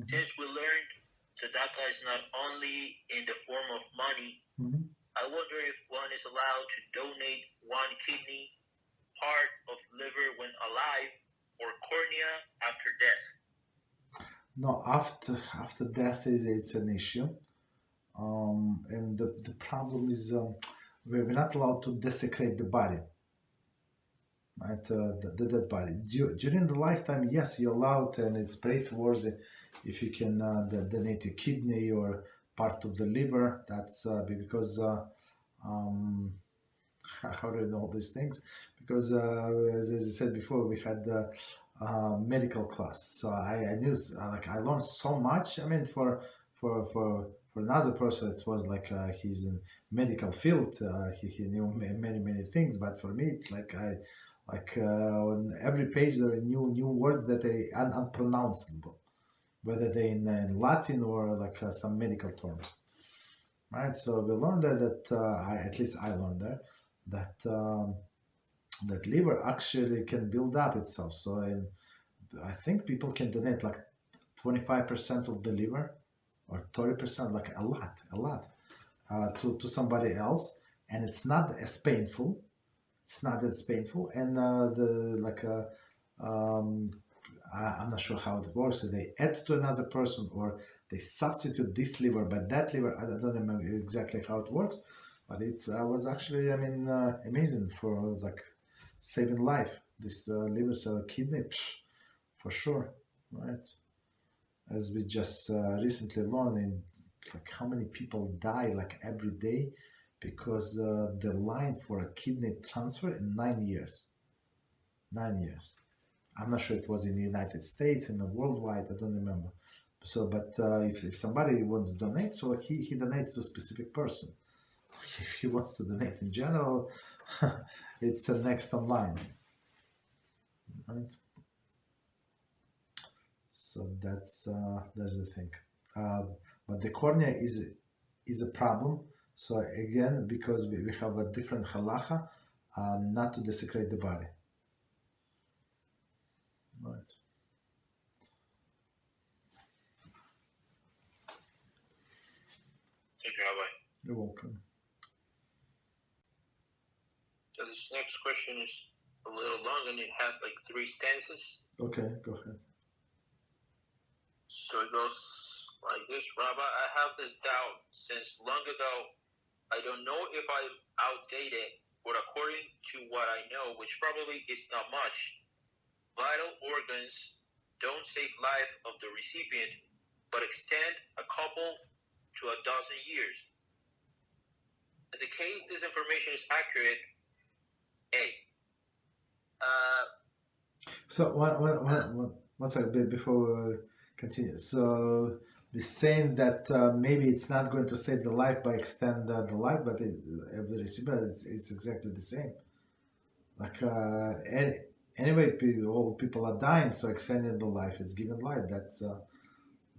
Since we learned Tzedakah is not only in the form of money, I wonder if one is allowed to donate one kidney, part of liver when alive, or cornea after death. No, after death it's an issue, and the problem is we're not allowed to desecrate the body, right? The dead body. During the lifetime, yes, you're allowed, and it's praiseworthy if you can donate a kidney or part of the liver. That's because how do I know all these things? Because as I said before, we had medical class, so I knew like I learned so much. I mean, for another person, it was like he's in medical field. He knew many things, but for me, it's like on every page there are new words that are unpronounceable, whether they in Latin or like some medical terms, right? So we learned that at least I learned that that liver actually can build up itself. So I think people can donate like 25% of the liver or 30%, like a lot, to somebody else, and it's not as painful. It's not as painful, and I'm not sure how it works. So they add to another person, or they substitute this liver by that liver. I don't remember exactly how it works, but it was actually, I mean, amazing for like saving life. This liver cell kidney, for sure, right? As we just recently learned, like how many people die like every day because the line for a kidney transfer in 9 years. 9 years. I'm not sure it was in the United States and worldwide. I don't remember. So, but if somebody wants to donate, so he donates to a specific person. If he wants to donate in general, it's next online, right? So that's the thing. But the cornea is a problem. So again, because we have a different halacha, not to desecrate the body. Right. Thank you, Rabbi. You're welcome. So this next question is a little long and it has like 3 stanzas. Okay, go ahead. So it goes like this. Rabbi, I have this doubt since long ago. I don't know if I'm outdated, but according to what I know, which probably is not much, vital organs don't save life of the recipient, but extend a couple to a dozen years. In the case this information is accurate, A. So one second before we continue. So we're saying that maybe it's not going to save the life by extend the life, but every recipient it's exactly the same. Like anyway, all people are dying, so extending the life is giving life. That's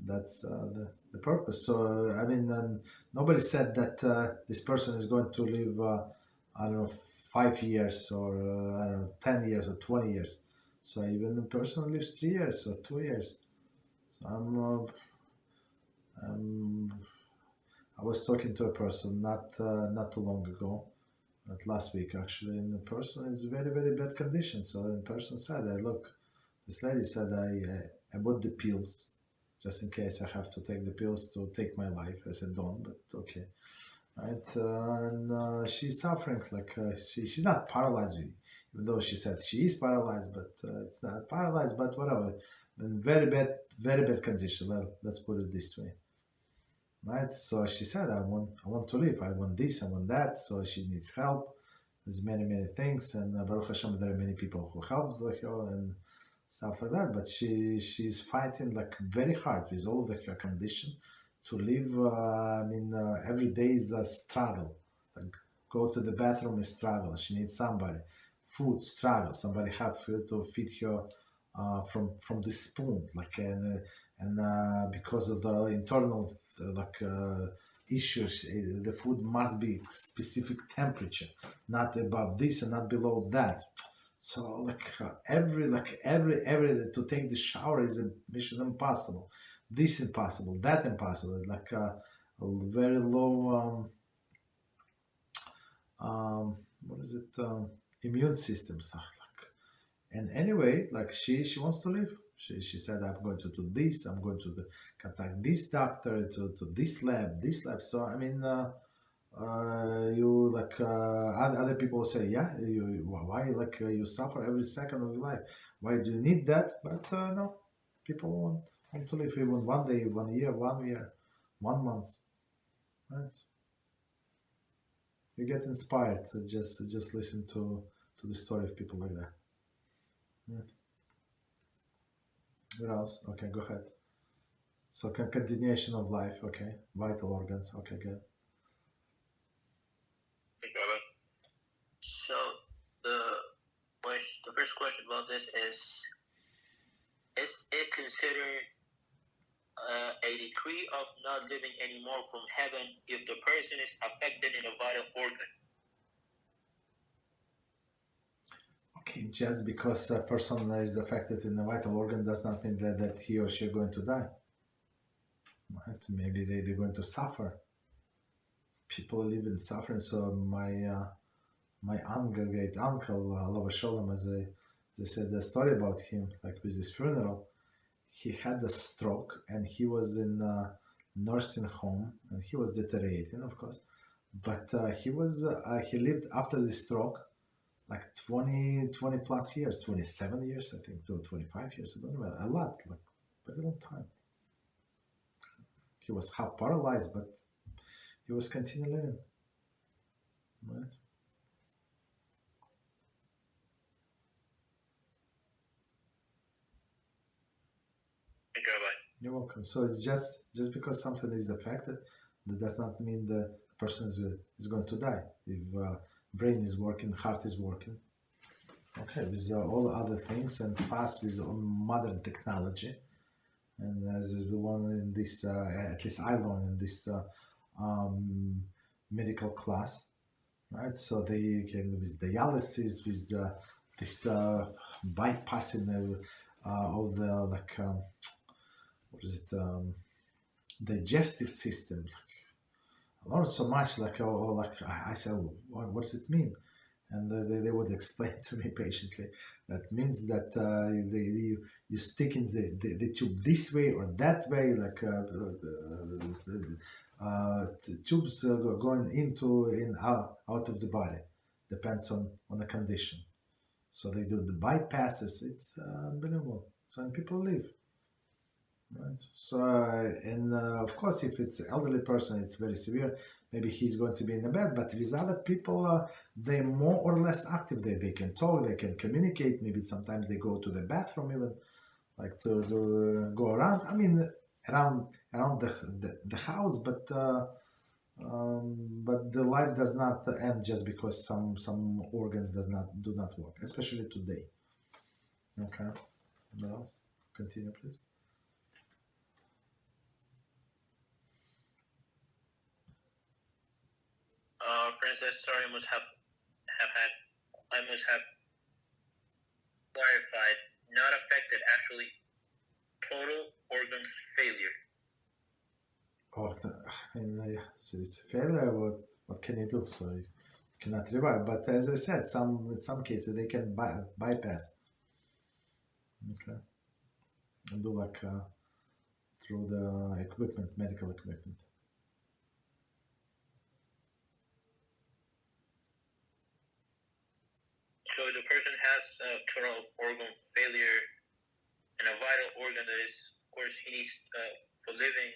the purpose. So I mean, nobody said that this person is going to live I don't know 5 years or I don't know 10 years or 20 years. So even the person lives 3 years or 2 years. So I was talking to a person not too long ago, not last week actually, and the person is very bad condition. So the person said, "Look, this lady said I bought the pills just in case I have to take the pills to take my life." I said, "Don't," but okay, right? And she's suffering like she's not paralyzed, even though she said she is paralyzed, but it's not paralyzed, but whatever. In very bad condition. Let's put it this way. Right, so she said, I want to live. I want this. I want that. So she needs help. There's many things, and Baruch Hashem, there are many people who help her and stuff like that. But she's fighting like very hard with all her condition to live. Every day is a struggle. Like go to the bathroom is struggle. She needs somebody. Food struggle. Somebody have to feed her from the spoon. Like and because of the internal issues, the food must be specific temperature, not above this and not below that. So every to take the shower is a mission impossible. This impossible, that impossible. A very low what is it? Immune system. So, and anyway, she wants to live. She said, I'm going to do this. I'm going to contact this doctor, to this lab, this lab. So I mean, you other people say, yeah, why you suffer every second of your life? Why do you need that? But no, people want to live even 1 day, 1 year, 1 year, 1 month, right? You get inspired to just listen to the story of people like that. Yeah. What else? Okay, go ahead. So continuation of life. Okay, vital organs. Okay, good. So the first question about this is it considered a decree of not living anymore from heaven if the person is affected in a vital organ? Okay, just because a person is affected in a vital organ does not mean that he or she are going to die. Right? Maybe they're going to suffer. People live in suffering. So my great uncle, Allah Shalom, as they said the story about him, with his funeral, he had a stroke and he was in a nursing home and he was deteriorating, of course. But he lived after the stroke 20 plus years, 27 years, I think, 25 years, I don't know, a lot, very long time. He was half paralyzed, but he was continuing living, right? You're welcome. So it's just because something is affected, that does not mean the person is going to die. If brain is working, heart is working. Okay, with all other things, and plus with modern technology, and as we learn in this, at least I learned in this medical class, right? So they can, with dialysis, with this bypassing of the what is it? Digestive system. I learned so much. I said, what does it mean? And they would explain to me patiently. That means that you stick in the tube this way or that way, tubes going into and out of the body. Depends on the condition. So they do the bypasses. It's unbelievable. So and people live. Right. So of course, if it's an elderly person, it's very severe. Maybe he's going to be in the bed. But with other people, they're more or less active. They can talk, they can communicate. Maybe sometimes they go to the bathroom, even to go around. I mean, around the house. But the life does not end just because some organs do not work, especially today. Okay. What else? Continue, please. Princess, sorry, I must have clarified. Not affected, actually, total organ failure. So it's failure. What can you do? So you cannot revive. But as I said, in some cases they can bypass. Okay, and do through the equipment, medical equipment. So the person has total organ failure and a vital organ that is, of course, he needs for living.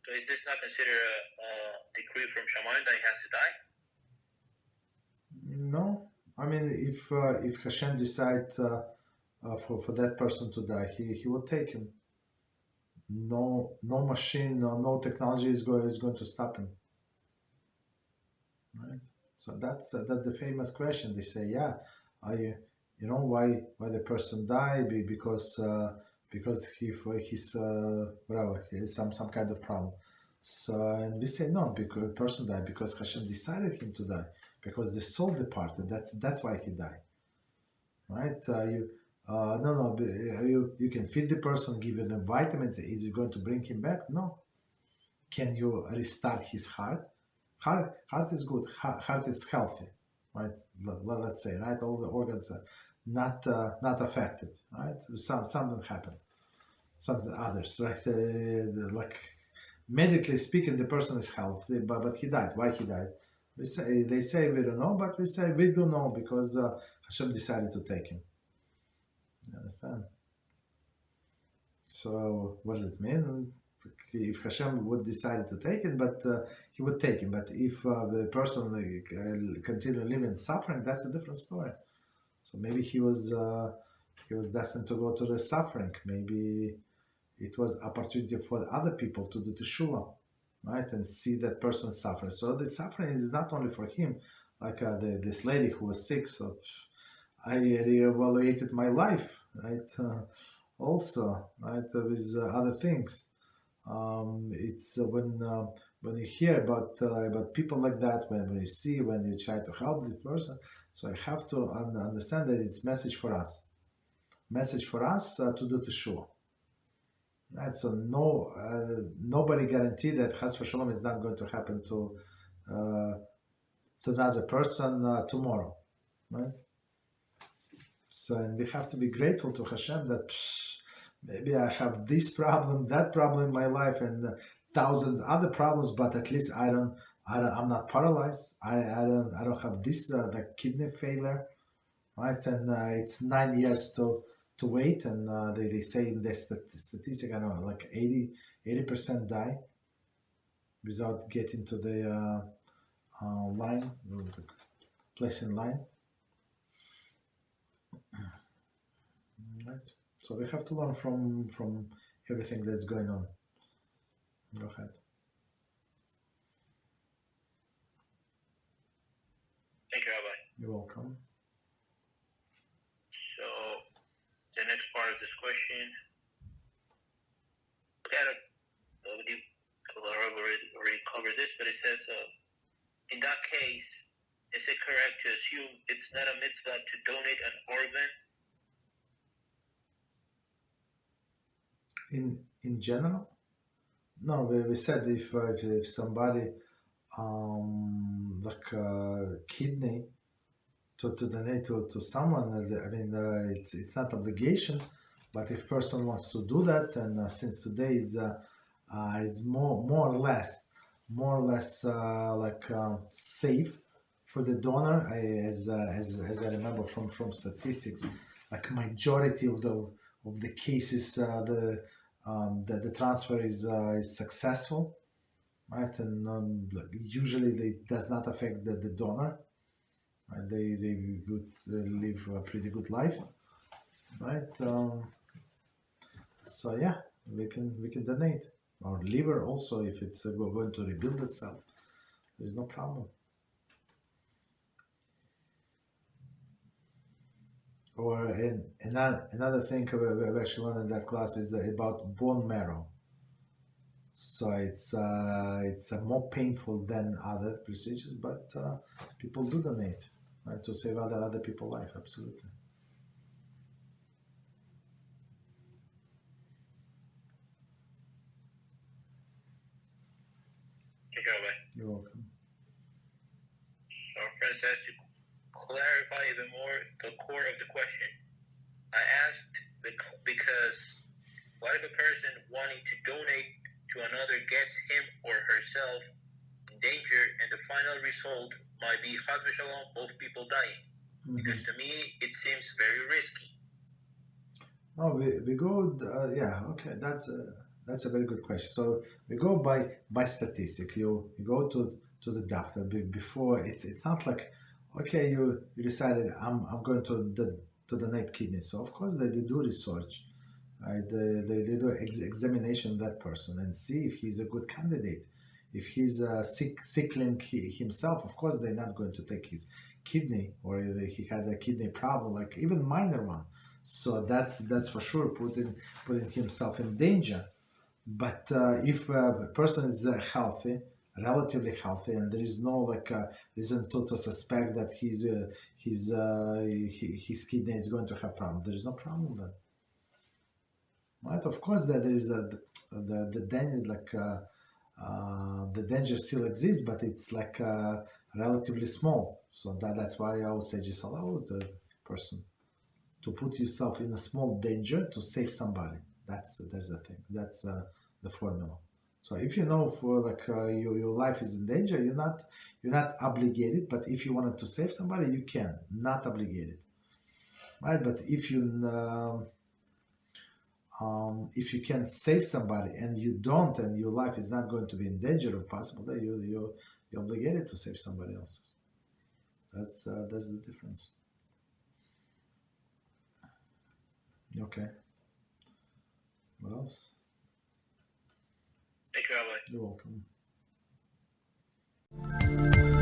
So is this not considered a decree from Shaman that he has to die? No, I mean if Hashem decides for that person to die, he will take him. No machine, no technology is going to stop him. Right. So that's the famous question. They say, yeah, why the person died? Because he's whatever, he has some kind of problem. So and we say no, because the person died because Hashem decided him to die, because the soul departed. That's why he died. right? You can feed the person, give him the vitamins. Is it going to bring him back? No. Can you restart his heart? Heart is good. Heart is healthy, right? Let's say, right? All the organs are not affected, right? Something happened, something others, right? Like medically speaking, the person is healthy, but he died. Why he died? They say we don't know, but we say we do know because Hashem decided to take him. You understand? So what does it mean? If Hashem would decide to take it, but he would take him. But if the person continue living in suffering, that's a different story. So maybe he was destined to go to the suffering. Maybe it was opportunity for other people to do Teshuvah, right, and see that person suffer. So the suffering is not only for him, like this lady who was sick. So I reevaluated my life, right, also, right, with other things. It's when you hear about people like that, when you see, when you try to help the person. So I have to understand that it's message for us to do Teshuvah. Right, so nobody guarantee that Chas v'Shalom is not going to happen to another person tomorrow, right? So and we have to be grateful to Hashem that maybe I have this problem, that problem in my life, and 1,000 other problems, but at least I'm not paralyzed. I don't have this the kidney failure, right? And it's 9 years to wait, and they say in the statistic, I don't know, like 80% die without getting to the line, the place in line. Right. So we have to learn from everything that's going on. Go ahead. Thank you, Rabbi. You're welcome. So the next part of this question, we already covered this, but it says, in that case, is it correct to assume it's not a mitzvah to donate an organ? In general, no. We said if somebody like kidney to donate to someone, I mean it's not obligation, but if person wants to do that, and since today is more or less like safe for the donor, as I remember from statistics, like majority of the cases the transfer is successful, right? And usually it does not affect the donor, right? They would live a pretty good life, right? So yeah, we can donate our liver also if it's going to rebuild itself. There's no problem. Or another thing we've actually learned in that class is about bone marrow. So it's more painful than other procedures, but people do donate, right, to save other people's life. Absolutely. Thank you, Rabbi. You're welcome. So our friend says to clarify even more the core of the question. I asked because what if a person wanting to donate to another gets him or herself in danger and the final result might be Chas v'Shalom, both people dying? Mm-hmm. Because to me it seems very risky. No, we go yeah, okay, that's a very good question. So we go by statistic. You go to the doctor before. It's not like, okay, you decided I'm going to donate kidneys. So of course they do research, right? They do examination of that person and see if he's a good candidate. If he's sickling himself, of course they're not going to take his kidney, or he had a kidney problem, like even minor one. So that's for sure putting himself in danger. But if a person is healthy, relatively healthy, and there is no reason to suspect that his kidney is going to have problem. There is no problem with that. Right? Of course, that there is the danger, the danger still exists, but it's relatively small. So that's why I would say just allow the person to put yourself in a small danger to save somebody. That's the thing. That's the formula. So if you know for your life is in danger, you're not obligated. But if you wanted to save somebody, you can. Not obligated, right? But if you can save somebody and you don't, and your life is not going to be in danger or possible, then you're obligated to save somebody else's. That's the difference. Okay. What else? Thank you, Rabbi. You're welcome.